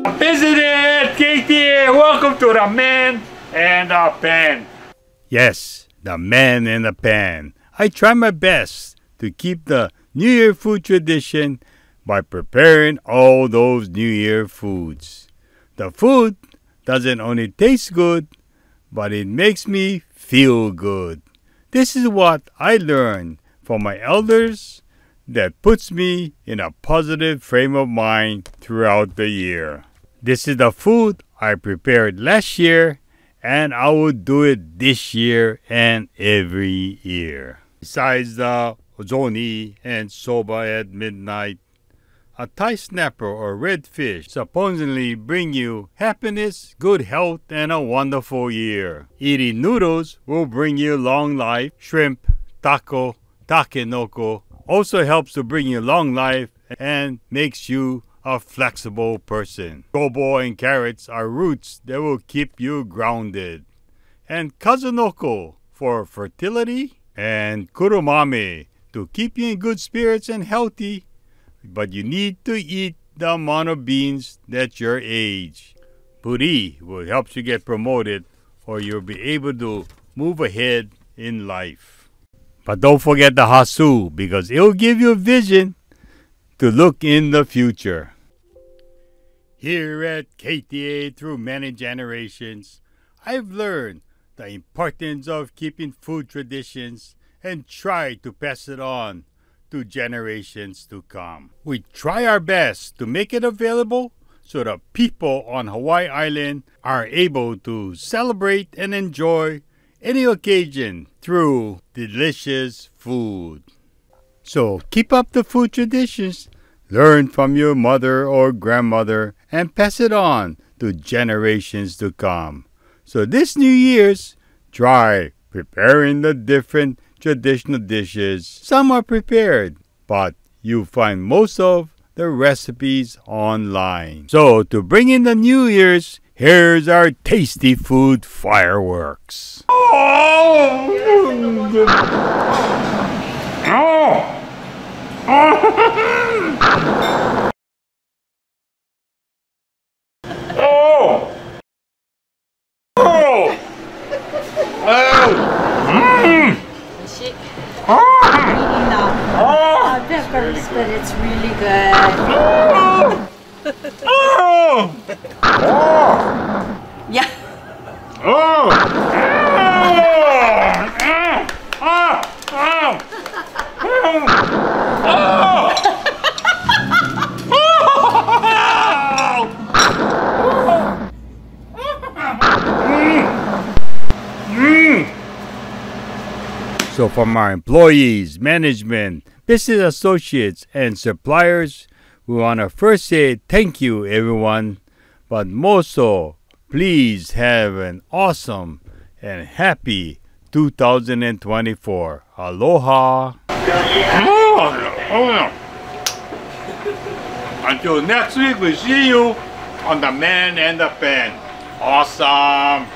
Visited KTA, welcome to the Man and the Pen. Yes, the Man and the Pan. I try my best to keep the New Year food tradition by preparing all those New Year foods. The food doesn't only taste good, but it makes me feel good. This is what I learned from my elders that puts me in a positive frame of mind throughout the year. This is the food I prepared last year, and I will do it this year and every year. Besides the ozoni and soba at midnight, a Thai snapper or red fish supposedly bring you happiness, good health, and a wonderful year. Eating noodles will bring you long life. Shrimp, taco, takenoko also helps to bring you long life and makes you a flexible person. Gobo and carrots are roots that will keep you grounded. And kazunoko for fertility, and kurumame to keep you in good spirits and healthy. But you need to eat the amount of beans that's your age. Puri will help you get promoted, or you'll be able to move ahead in life. But don't forget the hasu, because it'll give you a vision to look in the future. Here at KTA, through many generations, I've learned the importance of keeping food traditions and try to pass it on to generations to come. We try our best to make it available so the people on Hawaii Island are able to celebrate and enjoy any occasion through delicious food. So keep up the food traditions, learn from your mother or grandmother, and pass it on to generations to come. So this New Year's, try preparing the different traditional dishes. Some are prepared, but you find most of the recipes online. So to bring in the New Year's, here's our tasty food fireworks. Peppers, but it's really good. Yeah. So from our employees, management, business associates, and suppliers, we want to first say thank you, everyone. But most so, please have an awesome and happy 2024. Aloha. Until next week, we see you on the Man and the Pen. Awesome.